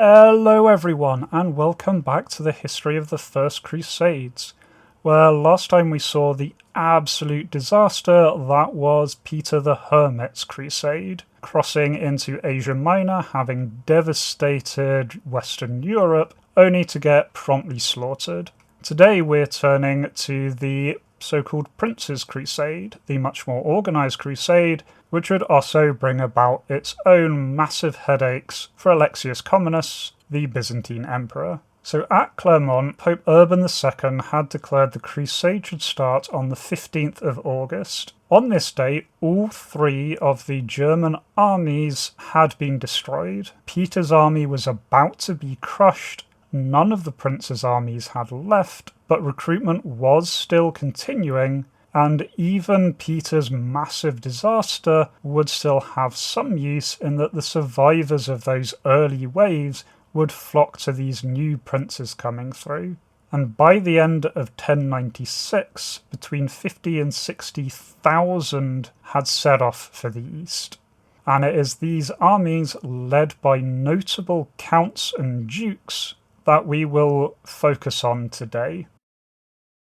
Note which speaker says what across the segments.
Speaker 1: Hello everyone, and welcome back to the history of the First Crusades, where last time we saw the absolute disaster that was Peter the Hermit's crusade, crossing into Asia Minor, having devastated Western Europe, only to get promptly slaughtered. Today we're turning to the so-called Prince's Crusade, the much more organised crusade, which would also bring about its own massive headaches for Alexius Comnenus, the Byzantine emperor. So at Clermont, Pope Urban II had declared the crusade should start on the 15th of August. On this date, all three of the German armies had been destroyed. Peter's army was about to be crushed. None of the prince's armies had left, but recruitment was still continuing, and even Peter's massive disaster would still have some use in that the survivors of those early waves would flock to these new princes coming through. And by the end of 1096, between 50 and 60,000 had set off for the east. And it is these armies, led by notable counts and dukes, that we will focus on today.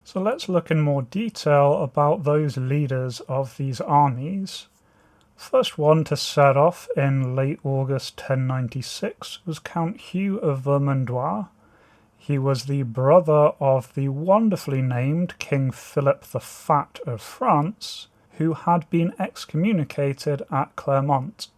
Speaker 1: So let's look in more detail about those leaders of these armies. First one to set off in late August 1096 was Count Hugh of Vermandrois. He was the brother of the wonderfully named King Philip the Fat of France, who had been excommunicated at Clermont.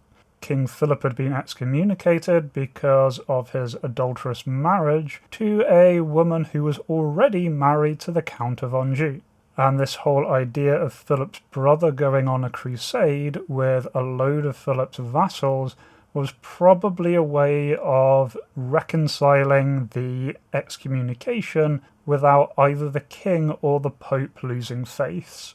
Speaker 1: King Philip had been excommunicated because of his adulterous marriage to a woman who was already married to the Count of Anjou. And this whole idea of Philip's brother going on a crusade with a load of Philip's vassals was probably a way of reconciling the excommunication without either the king or the pope losing faiths.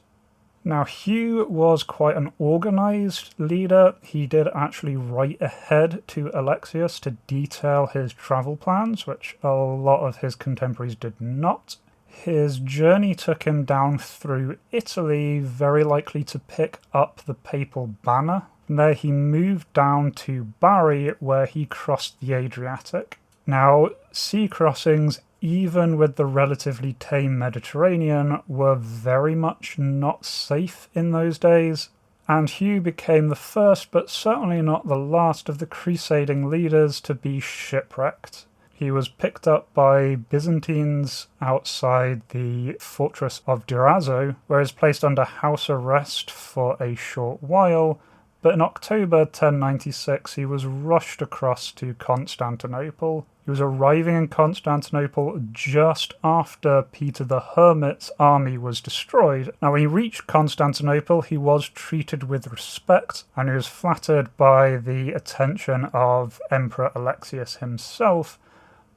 Speaker 1: Now, Hugh was quite an organised leader. He did actually write ahead to Alexius to detail his travel plans, which a lot of his contemporaries did not. His journey took him down through Italy, very likely to pick up the papal banner. From there he moved down to Bari, where he crossed the Adriatic. Now, sea crossings, even with the relatively tame Mediterranean, were very much not safe in those days, and Hugh became the first, but certainly not the last, of the crusading leaders to be shipwrecked. He was picked up by Byzantines outside the fortress of Durazzo, where he was placed under house arrest for a short while, but in October 1096 he was rushed across to Constantinople. He was arriving in Constantinople just after Peter the Hermit's army was destroyed. Now, when he reached Constantinople, he was treated with respect, and he was flattered by the attention of Emperor Alexius himself,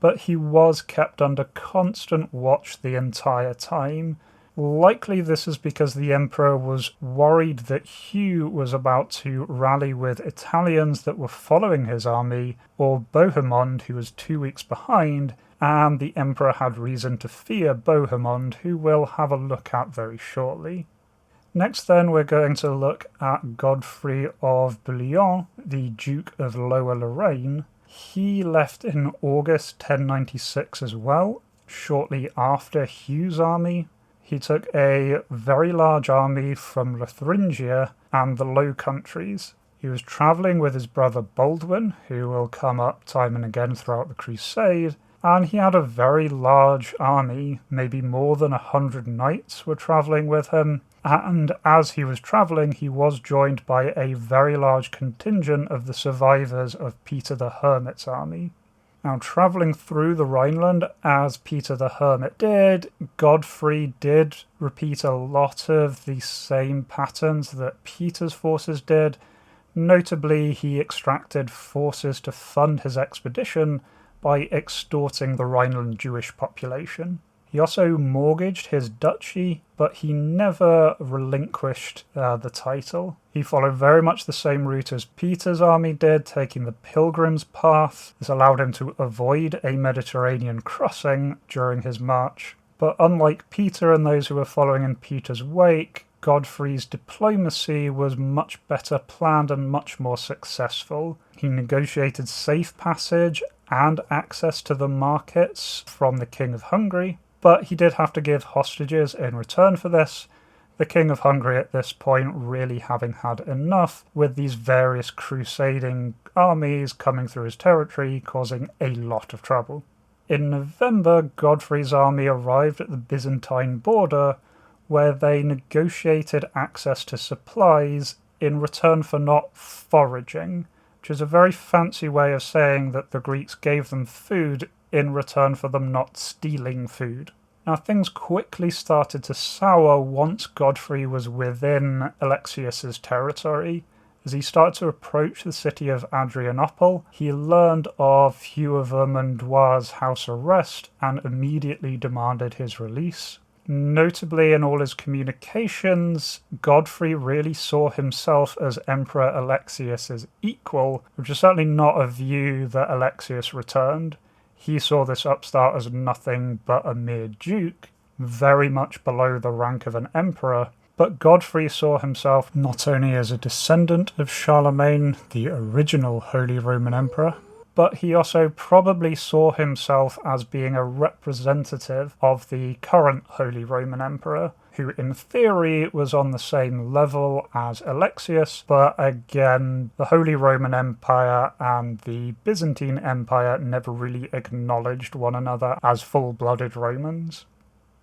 Speaker 1: but he was kept under constant watch the entire time. Likely this is because the emperor was worried that Hugh was about to rally with Italians that were following his army, or Bohemund, who was 2 weeks behind, and the emperor had reason to fear Bohemund, who we'll have a look at very shortly. Next then we're going to look at Godfrey of Bouillon, the Duke of Lower Lorraine. He left in August 1096 as well, shortly after Hugh's army. He took a very large army from Lotharingia and the Low Countries. He was travelling with his brother Baldwin, who will come up time and again throughout the crusade, and he had a very large army. Maybe more than 100 knights were travelling with him, and as he was travelling he was joined by a very large contingent of the survivors of Peter the Hermit's army. Now, travelling through the Rhineland, as Peter the Hermit did, Godfrey did repeat a lot of the same patterns that Peter's forces did. Notably, he extracted forces to fund his expedition by extorting the Rhineland Jewish population. He also mortgaged his duchy, but he never relinquished the title. He followed very much the same route as Peter's army did, taking the Pilgrim's Path. This allowed him to avoid a Mediterranean crossing during his march. But unlike Peter and those who were following in Peter's wake, Godfrey's diplomacy was much better planned and much more successful. He negotiated safe passage and access to the markets from the King of Hungary, but he did have to give hostages in return for this, the King of Hungary at this point really having had enough with these various crusading armies coming through his territory, causing a lot of trouble. In November, Godfrey's army arrived at the Byzantine border, where they negotiated access to supplies in return for not foraging, which is a very fancy way of saying that the Greeks gave them food in return for them not stealing food. Now, things quickly started to sour once Godfrey was within Alexius's territory. As he started to approach the city of Adrianople, he learned of Hugh of Vermandrois' house arrest and immediately demanded his release. Notably, in all his communications, Godfrey really saw himself as Emperor Alexius's equal, which is certainly not a view that Alexius returned. He saw this upstart as nothing but a mere duke, very much below the rank of an emperor, but Godfrey saw himself not only as a descendant of Charlemagne, the original Holy Roman Emperor, but he also probably saw himself as being a representative of the current Holy Roman Emperor, who in theory was on the same level as Alexius, but again, the Holy Roman Empire and the Byzantine Empire never really acknowledged one another as full-blooded Romans.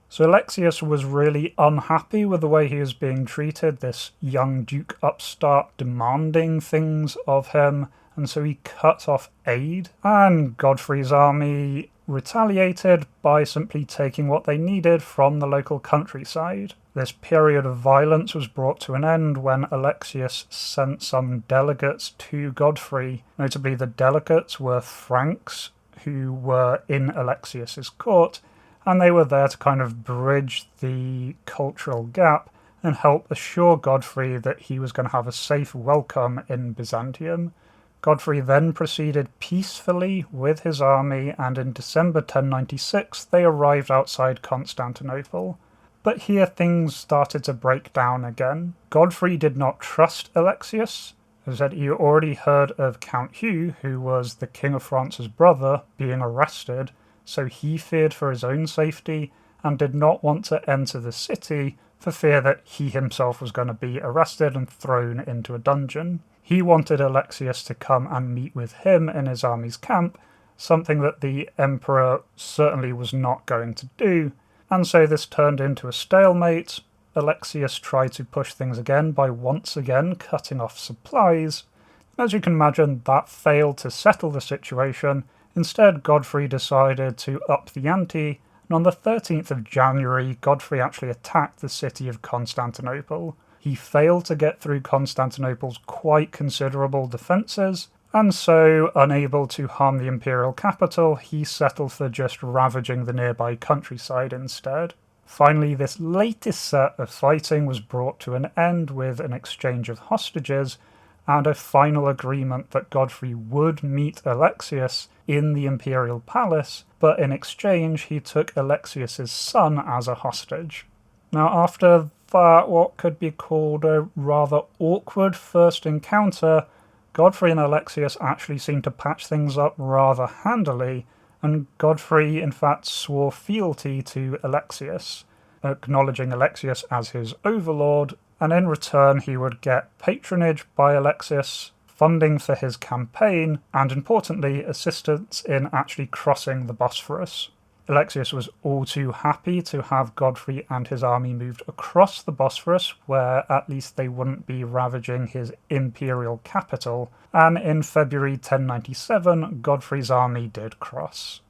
Speaker 1: So Alexius was really unhappy with the way he was being treated, this young duke upstart demanding things of him, and so he cut off aid, and Godfrey's army retaliated by simply taking what they needed from the local countryside. This period of violence was brought to an end when Alexius sent some delegates to Godfrey. Notably, the delegates were Franks who were in Alexius's court, and they were there to kind of bridge the cultural gap and help assure Godfrey that he was going to have a safe welcome in Byzantium. Godfrey then proceeded peacefully with his army, and in December 1096 they arrived outside Constantinople. But here things started to break down again. Godfrey did not trust Alexius. As I said, he already heard of Count Hugh, who was the King of France's brother, being arrested, so he feared for his own safety and did not want to enter the city for fear that he himself was going to be arrested and thrown into a dungeon. He wanted Alexius to come and meet with him in his army's camp, something that the emperor certainly was not going to do, and so this turned into a stalemate. Alexius tried to push things again by once again cutting off supplies. As you can imagine, that failed to settle the situation. Instead, Godfrey decided to up the ante, and on the 13th of January, Godfrey actually attacked the city of Constantinople. He failed to get through Constantinople's quite considerable defences, and so, unable to harm the imperial capital, he settled for just ravaging the nearby countryside instead. Finally, this latest set of fighting was brought to an end with an exchange of hostages, and a final agreement that Godfrey would meet Alexius in the imperial palace, but in exchange he took Alexius's son as a hostage. Now, after that, what could be called a rather awkward first encounter, Godfrey and Alexius actually seemed to patch things up rather handily, and Godfrey in fact swore fealty to Alexius, acknowledging Alexius as his overlord, and in return he would get patronage by Alexius, funding for his campaign, and importantly, assistance in actually crossing the Bosphorus. Alexius was all too happy to have Godfrey and his army moved across the Bosphorus, where at least they wouldn't be ravaging his imperial capital, and in February 1097, Godfrey's army did cross.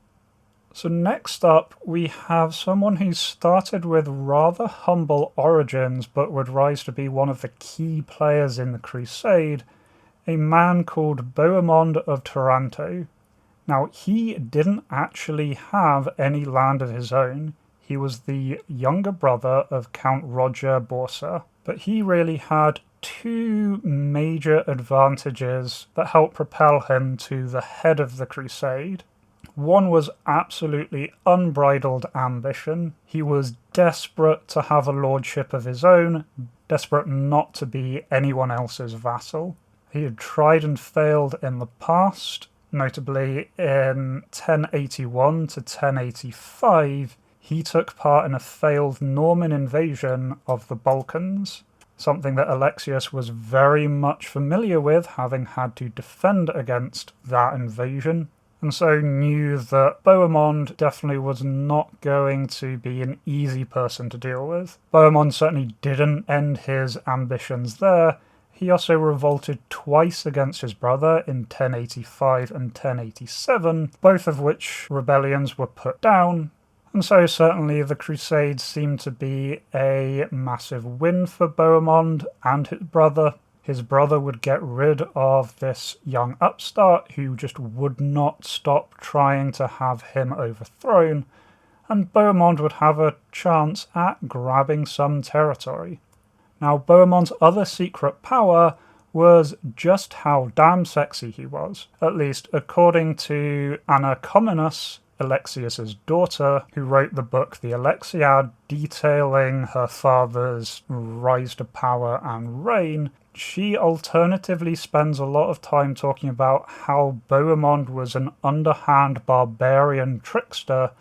Speaker 1: So next up, we have someone who started with rather humble origins, but would rise to be one of the key players in the Crusade, a man called Bohemund of Taranto. Now, he didn't actually have any land of his own. He was the younger brother of Count Roger Borsa, but he really had two major advantages that helped propel him to the head of the Crusade. One was absolutely unbridled ambition. He was desperate to have a lordship of his own, desperate not to be anyone else's vassal. He had tried and failed in the past. Notably, in 1081 to 1085, he took part in a failed Norman invasion of the Balkans, something that Alexius was very much familiar with, having had to defend against that invasion, and so knew that Bohemund definitely was not going to be an easy person to deal with. Bohemund certainly didn't end his ambitions there. He also revolted twice against his brother in 1085 and 1087, both of which rebellions were put down, and so certainly the Crusades seemed to be a massive win for Bohemund and his brother. His brother would get rid of this young upstart who just would not stop trying to have him overthrown, and Bohemund would have a chance at grabbing some territory. Now, Bohemund's other secret power was just how damn sexy he was, at least according to Anna Comnenus, Alexius's daughter, who wrote the book The Alexiad, detailing her father's rise to power and reign. She alternatively spends a lot of time talking about how Bohemund was an underhand barbarian trickster,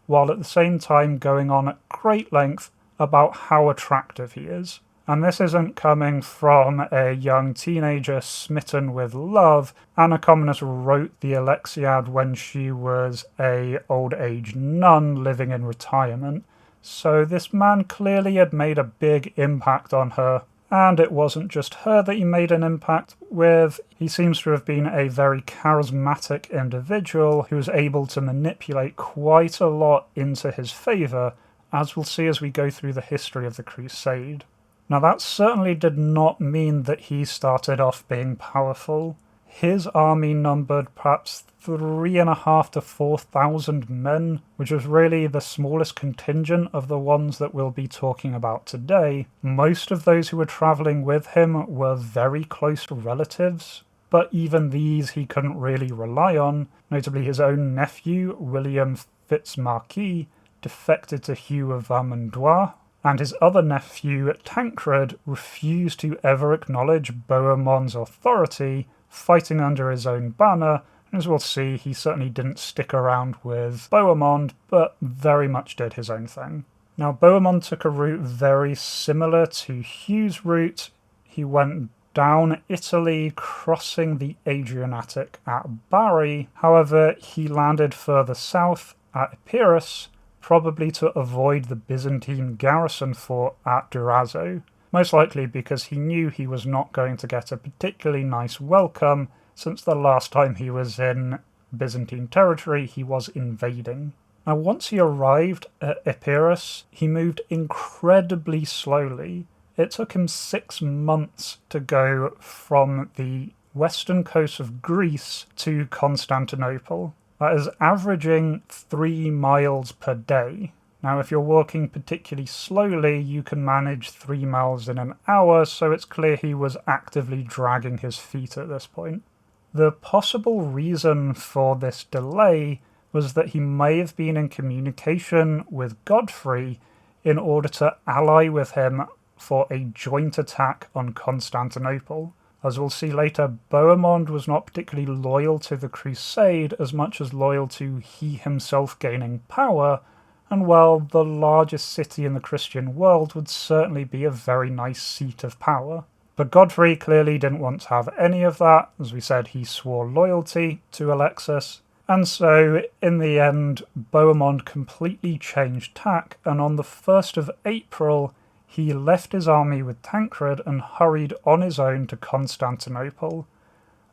Speaker 1: while at the same time going on at great length about how attractive he is. And this isn't coming from a young teenager smitten with love. Anna Comnenus wrote the Alexiad when she was an old-age nun living in retirement, so this man clearly had made a big impact on her. And it wasn't just her that he made an impact with. He seems to have been a very charismatic individual who was able to manipulate quite a lot into his favour, as we'll see as we go through the history of the Crusade. Now, that certainly did not mean that he started off being powerful. His army numbered perhaps 3,500 to 4,000 men, which was really the smallest contingent of the ones that we'll be talking about today. Most of those who were travelling with him were very close relatives, but even these he couldn't really rely on. Notably, his own nephew, William Fitzmarquis, defected to Hugh of Vermandrois, and his other nephew, Tancred, refused to ever acknowledge Bohemund's authority, fighting under his own banner. And as we'll see, he certainly didn't stick around with Bohemund, but very much did his own thing. Now, Bohemund took a route very similar to Hugh's route. He went down Italy, crossing the Adriatic at Bari. However, he landed further south at Epirus, probably to avoid the Byzantine garrison fort at Durazzo, most likely because he knew he was not going to get a particularly nice welcome, since the last time he was in Byzantine territory he was invading. Now, once he arrived at Epirus, he moved incredibly slowly. It took him 6 months to go from the western coast of Greece to Constantinople. That is averaging 3 miles per day. Now, if you're walking particularly slowly, you can manage 3 miles in an hour, so it's clear he was actively dragging his feet at this point. The possible reason for this delay was that he may have been in communication with Godfrey in order to ally with him for a joint attack on Constantinople. As we'll see later, Bohemund was not particularly loyal to the Crusade as much as loyal to he himself gaining power, and while the largest city in the Christian world would certainly be a very nice seat of power. But Godfrey clearly didn't want to have any of that. As we said, he swore loyalty to Alexius, and so in the end, Bohemund completely changed tack, and on the 1st of April, he left his army with Tancred and hurried on his own to Constantinople.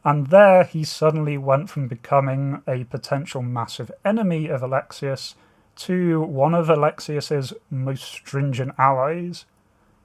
Speaker 1: And there he suddenly went from becoming a potential massive enemy of Alexius to one of Alexius's most stringent allies.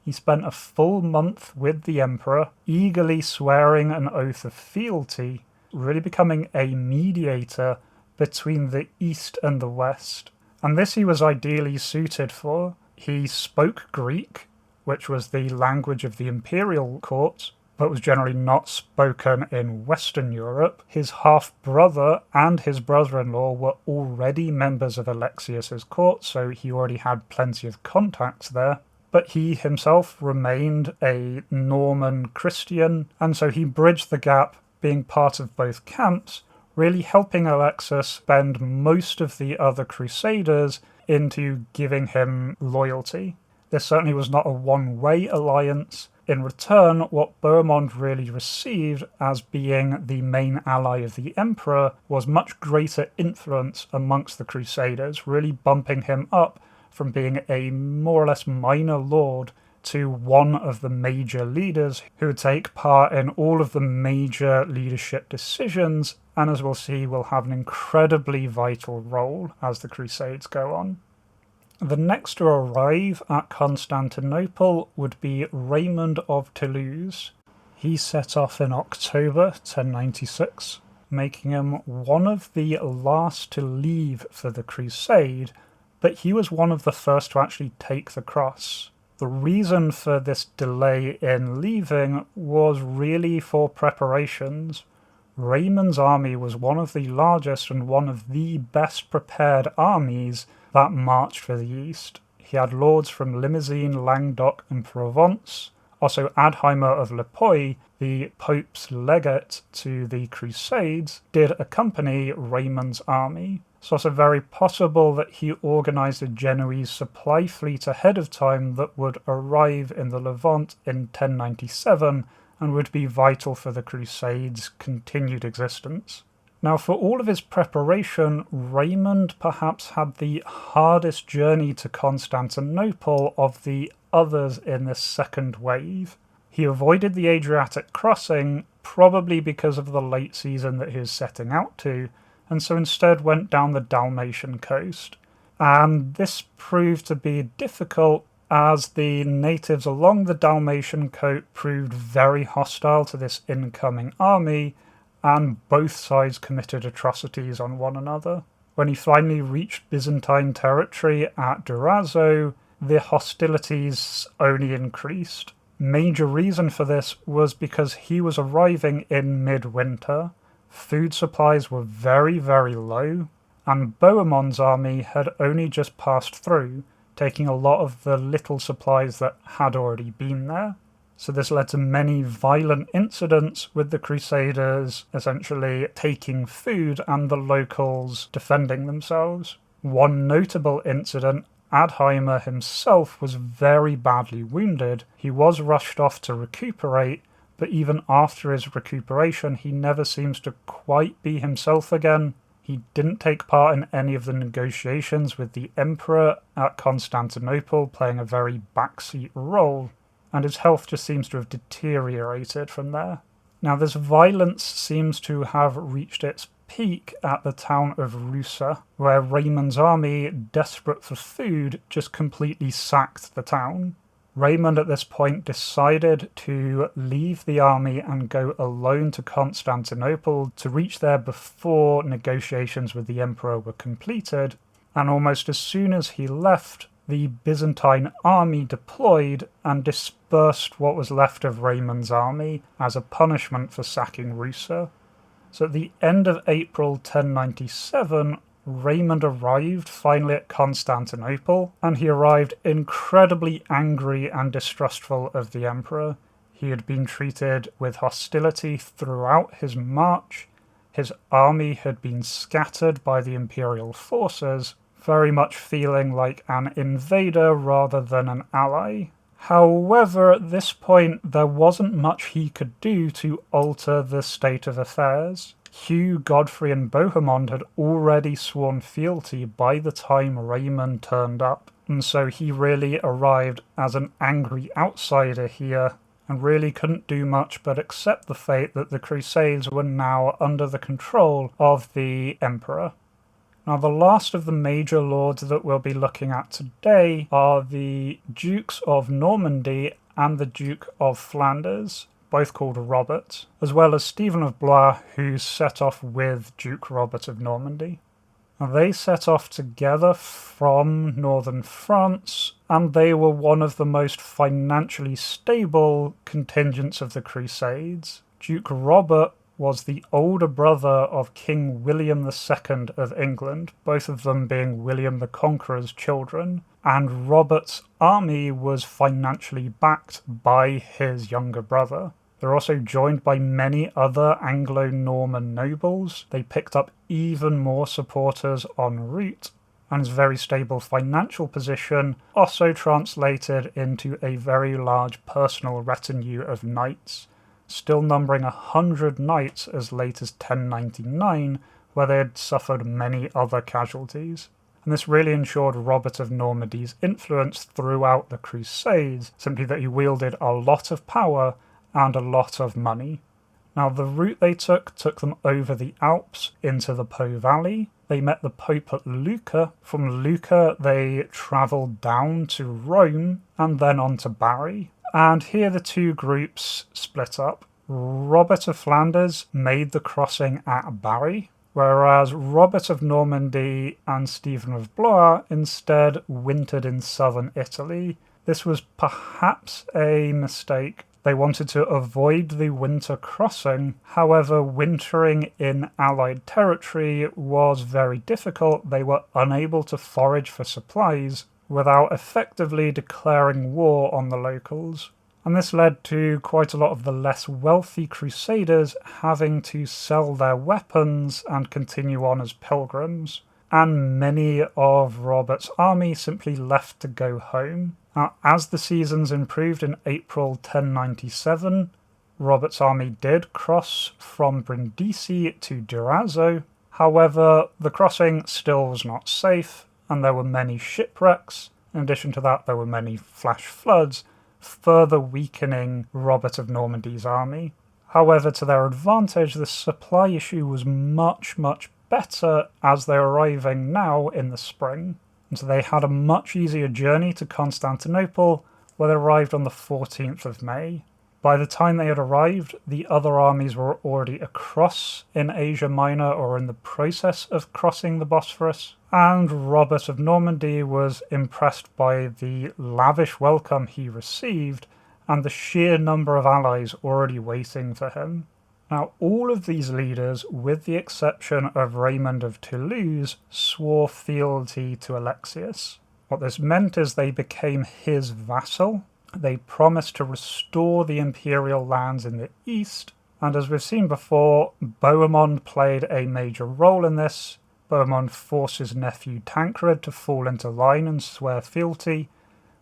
Speaker 1: He spent a full month with the emperor, eagerly swearing an oath of fealty, really becoming a mediator between the East and the West. And this he was ideally suited for. He spoke Greek, which was the language of the imperial court, but was generally not spoken in Western Europe. His half-brother and his brother-in-law were already members of Alexius's court, so he already had plenty of contacts there. But he himself remained a Norman Christian, and so he bridged the gap, being part of both camps, really helping Alexis bend most of the other Crusaders into giving him loyalty. This certainly was not a one-way alliance. In return, what Bohemund really received as being the main ally of the Emperor was much greater influence amongst the Crusaders, really bumping him up from being a more or less minor lord to one of the major leaders who would take part in all of the major leadership decisions, and as we'll see, will have an incredibly vital role as the Crusades go on. The next to arrive at Constantinople would be Raymond of Toulouse. He set off in October 1096, making him one of the last to leave for the Crusade, but he was one of the first to actually take the cross. The reason for this delay in leaving was really for preparations. Raymond's army was one of the largest and one of the best prepared armies that marched for the east. He had lords from Limousin, Languedoc and Provence. Also Adheimer of Lepoy, the Pope's legate to the Crusades, did accompany Raymond's army. It's also very possible that he organised a Genoese supply fleet ahead of time that would arrive in the Levant in 1097 and would be vital for the Crusades' continued existence. Now, for all of his preparation, Raymond perhaps had the hardest journey to Constantinople of the others in this second wave. He avoided the Adriatic crossing, probably because of the late season that he was setting out to, and so instead went down the Dalmatian coast. And this proved to be difficult as the natives along the Dalmatian coast proved very hostile to this incoming army, and both sides committed atrocities on one another. When he finally reached Byzantine territory at Durazzo, the hostilities only increased. Major reason for this was because he was arriving in midwinter. Food supplies were very, very low, and Bohemund's army had only just passed through, taking a lot of the little supplies that had already been there. So this led to many violent incidents with the Crusaders essentially taking food and the locals defending themselves. One notable incident, Adheimer himself was very badly wounded. He was rushed off to recuperate, but even after his recuperation, he never seems to quite be himself again. He didn't take part in any of the negotiations with the Emperor at Constantinople, playing a very backseat role, and his health just seems to have deteriorated from there. Now, this violence seems to have reached its peak at the town of Rusa, where Raymond's army, desperate for food, just completely sacked the town. Raymond at this point decided to leave the army and go alone to Constantinople to reach there before negotiations with the emperor were completed, and almost as soon as he left, the Byzantine army deployed and dispersed what was left of Raymond's army as a punishment for sacking Rusa. So at the end of April 1097, Raymond arrived finally at Constantinople, and he arrived incredibly angry and distrustful of the emperor. He had been treated with hostility throughout his march. His army had been scattered by the imperial forces, very much feeling like an invader rather than an ally. However, at this point, there wasn't much he could do to alter the state of affairs. Hugh, Godfrey and Bohemund had already sworn fealty by the time Raymond turned up, and so he really arrived as an angry outsider here and really couldn't do much but accept the fate that the Crusades were now under the control of the Emperor. Now, the last of the major lords that we'll be looking at today are the Dukes of Normandy and the Duke of Flanders, both called Robert, as well as Stephen of Blois, who set off with Duke Robert of Normandy. Now, they set off together from northern France, and they were one of the most financially stable contingents of the Crusades. Duke Robert was the older brother of King William II of England, both of them being William the Conqueror's children, and Robert's army was financially backed by his younger brother. They're also joined by many other Anglo-Norman nobles. They picked up even more supporters en route, and his very stable financial position also translated into a very large personal retinue of knights, still numbering 100 knights as late as 1099, where they had suffered many other casualties. And this really ensured Robert of Normandy's influence throughout the Crusades, simply that he wielded a lot of power and a lot of money. Now, the route they took them over the Alps into the Po Valley. They met the Pope at Lucca. From Lucca, they travelled down to Rome and then on to Bari. And here the two groups split up. Robert of Flanders made the crossing at Bari, whereas Robert of Normandy and Stephen of Blois instead wintered in southern Italy. This was perhaps a mistake. They wanted to avoid the winter crossing. However, wintering in Allied territory was very difficult. They were unable to forage for supplies without effectively declaring war on the locals. And this led to quite a lot of the less wealthy crusaders having to sell their weapons and continue on as pilgrims. And many of Robert's army simply left to go home. Now, as the seasons improved in April 1097, Robert's army did cross from Brindisi to Durazzo. However, the crossing still was not safe, and there were many shipwrecks. In addition to that, there were many flash floods, further weakening Robert of Normandy's army. However, to their advantage, the supply issue was much better as they were arriving now in the spring. And so they had a much easier journey to Constantinople, where they arrived on the 14th of May. By the time they had arrived, the other armies were already across in Asia Minor or in the process of crossing the Bosphorus, and Robert of Normandy was impressed by the lavish welcome he received and the sheer number of allies already waiting for him. Now, all of these leaders, with the exception of Raymond of Toulouse, swore fealty to Alexius. What this meant is they became his vassal. They promised to restore the imperial lands in the east, and as we've seen before, Bohemund played a major role in this. Bohemund forced his nephew Tancred to fall into line and swear fealty,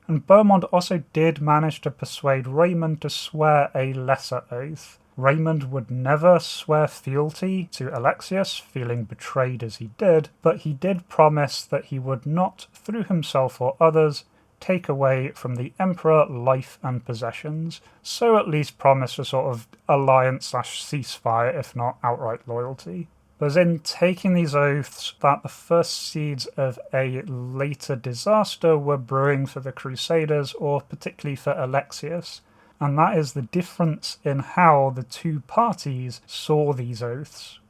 Speaker 1: and Bohemund also did manage to persuade Raymond to swear a lesser oath. Raymond would never swear fealty to Alexius, feeling betrayed as he did, but he did promise that he would not, through himself or others, take away from the emperor life and possessions, so at least promise a sort of alliance/ceasefire, if not outright loyalty. It was in taking these oaths that the first seeds of a later disaster were brewing for the Crusaders, or particularly for Alexius, and that is the difference in how the two parties saw these oaths.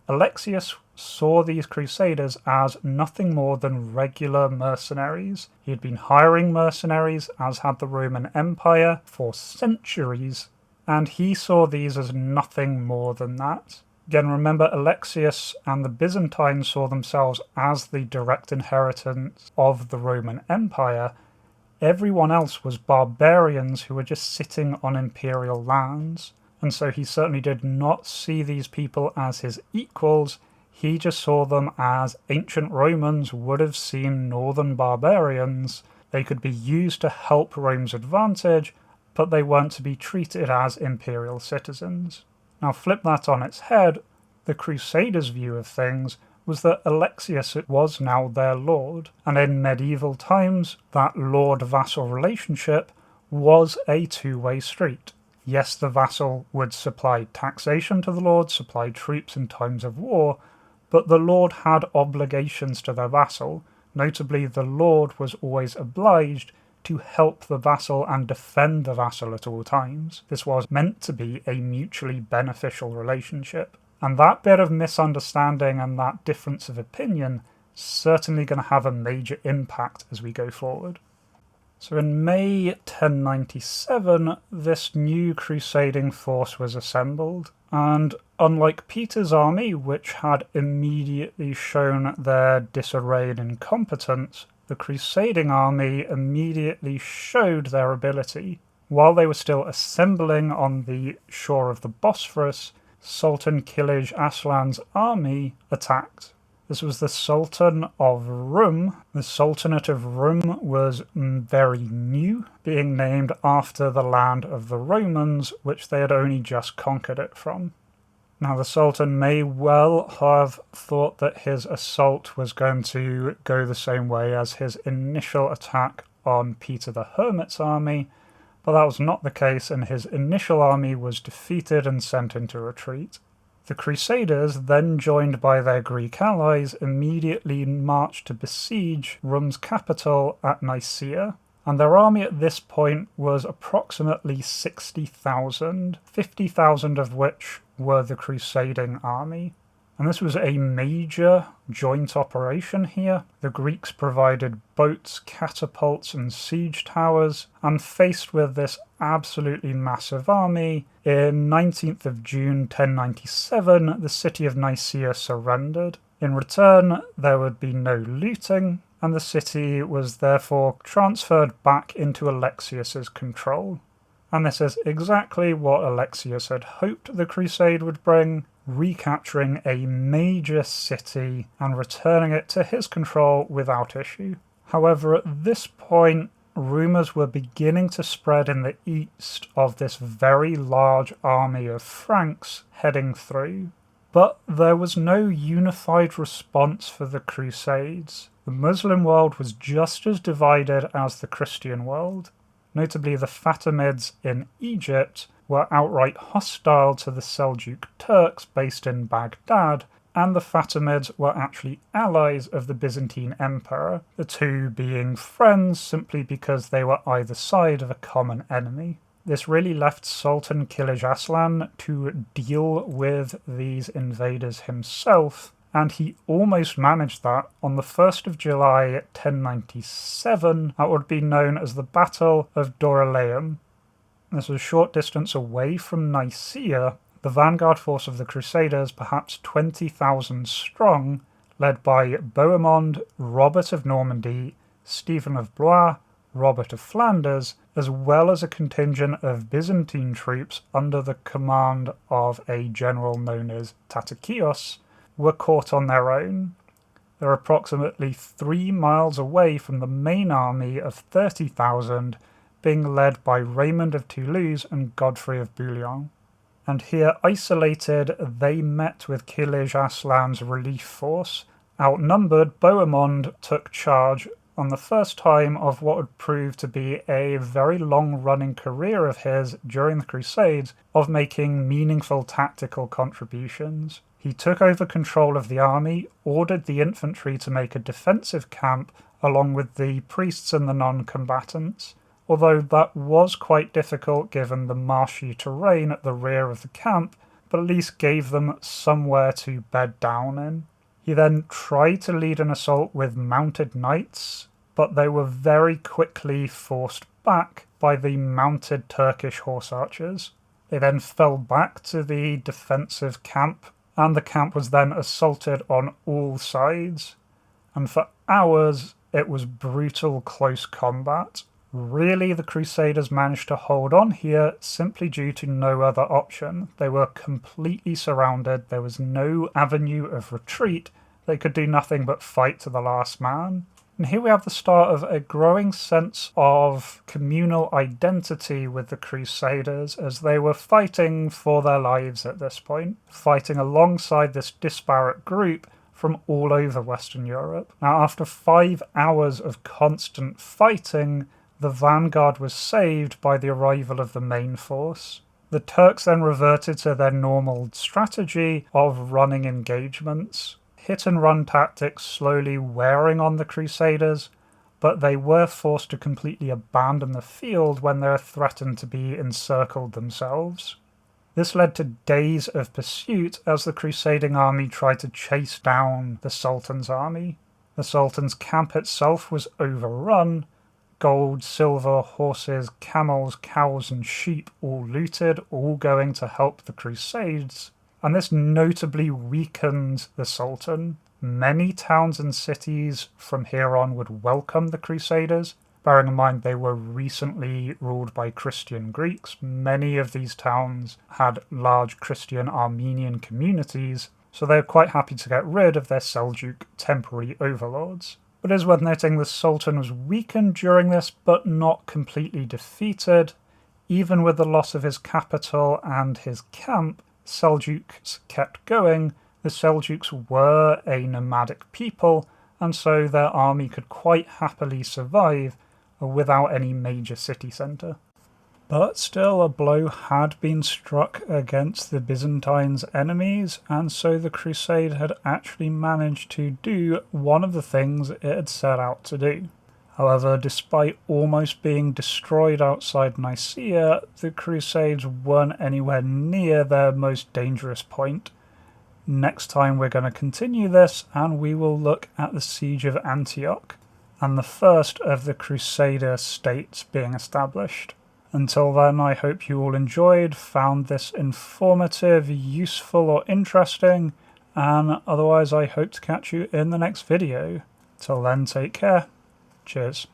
Speaker 1: Alexius saw these crusaders as nothing more than regular mercenaries. He had been hiring mercenaries, as had the Roman Empire, for centuries, and he saw these as nothing more than that. Again, remember, Alexius and the Byzantines saw themselves as the direct inheritance of the Roman Empire. Everyone else was barbarians who were just sitting on imperial lands, and so he certainly did not see these people as his equals. He just saw them as ancient Romans would have seen northern barbarians. They could be used to help Rome's advantage, but they weren't to be treated as imperial citizens. Now flip that on its head, the Crusaders' view of things was that Alexius was now their lord, and in medieval times that lord-vassal relationship was a two-way street. Yes, the vassal would supply taxation to the lord, supply troops in times of war, but the lord had obligations to their vassal. Notably, the lord was always obliged to help the vassal and defend the vassal at all times. This was meant to be a mutually beneficial relationship. And that bit of misunderstanding and that difference of opinion is certainly going to have a major impact as we go forward. So in May 1097, this new crusading force was assembled, and unlike Peter's army, which had immediately shown their disarray and incompetence, the crusading army immediately showed their ability. While they were still assembling on the shore of the Bosphorus, Sultan Kilij Aslan's army attacked. This was the Sultan of Rum. The Sultanate of Rum was very new, being named after the land of the Romans, which they had only just conquered it from. Now, the Sultan may well have thought that his assault was going to go the same way as his initial attack on Peter the Hermit's army, but that was not the case, and his initial army was defeated and sent into retreat. The Crusaders, then joined by their Greek allies, immediately marched to besiege Rum's capital at Nicea, and their army at this point was approximately 60,000, 50,000 of which were the crusading army. And this was a major joint operation here. The Greeks provided boats, catapults, and siege towers, and faced with this absolutely massive army, in 19th of June 1097, the city of Nicea surrendered. In return, there would be no looting, and the city was therefore transferred back into Alexius's control. And this is exactly what Alexius had hoped the crusade would bring, recapturing a major city and returning it to his control without issue. However, at this point, rumours were beginning to spread in the east of this very large army of Franks heading through. But there was no unified response for the Crusades. The Muslim world was just as divided as the Christian world. Notably, the Fatimids in Egypt were outright hostile to the Seljuk Turks based in Baghdad, and the Fatimids were actually allies of the Byzantine Emperor, the two being friends simply because they were either side of a common enemy. This really left Sultan Kilij Aslan to deal with these invaders himself, and he almost managed that on the 1st of July 1097 at what would be known as the Battle of Dorylaeum. This was a short distance away from Nicea. The vanguard force of the Crusaders, perhaps 20,000 strong, led by Bohemund, Robert of Normandy, Stephen of Blois, Robert of Flanders, as well as a contingent of Byzantine troops under the command of a general known as Tatakios, were caught on their own. They're approximately 3 miles away from the main army of 30,000, being led by Raymond of Toulouse and Godfrey of Bouillon. And here, isolated, they met with Kilij Aslan's relief force. Outnumbered, Bohemund took charge on the first time of what would prove to be a very long-running career of his during the Crusades of making meaningful tactical contributions. He took over control of the army, ordered the infantry to make a defensive camp along with the priests and the non-combatants, although that was quite difficult given the marshy terrain at the rear of the camp, but at least gave them somewhere to bed down in. He then tried to lead an assault with mounted knights, but they were very quickly forced back by the mounted Turkish horse archers. They then fell back to the defensive camp, and the camp was then assaulted on all sides. And for hours, it was brutal close combat. Really, the Crusaders managed to hold on here simply due to no other option. They were completely surrounded. There was no avenue of retreat. They could do nothing but fight to the last man. And here we have the start of a growing sense of communal identity with the Crusaders as they were fighting for their lives at this point, fighting alongside this disparate group from all over Western Europe. Now, after 5 hours of constant fighting, the vanguard was saved by the arrival of the main force. The Turks then reverted to their normal strategy of running engagements, hit-and-run tactics slowly wearing on the Crusaders, but they were forced to completely abandon the field when they were threatened to be encircled themselves. This led to days of pursuit as the crusading army tried to chase down the Sultan's army. The Sultan's camp itself was overrun. Gold, silver, horses, camels, cows, and sheep all looted, all going to help the Crusades. And this notably weakened the Sultan. Many towns and cities from here on would welcome the Crusaders, Bearing in mind they were recently ruled by Christian Greeks, many of these towns had large Christian Armenian communities, so they were quite happy to get rid of their Seljuk temporary overlords. But it is worth noting the Sultan was weakened during this, but not completely defeated. Even with the loss of his capital and his camp, Seljuks kept going. The Seljuks were a nomadic people, and so their army could quite happily survive without any major city centre. But still, a blow had been struck against the Byzantines' enemies, and so the Crusade had actually managed to do one of the things it had set out to do. However, despite almost being destroyed outside Nicea, the Crusades weren't anywhere near their most dangerous point. Next time we're going to continue this, and we will look at the Siege of Antioch, and the first of the Crusader states being established. Until then, I hope you all enjoyed, found this informative, useful or interesting, and otherwise I hope to catch you in the next video. Till then, take care. Cheers.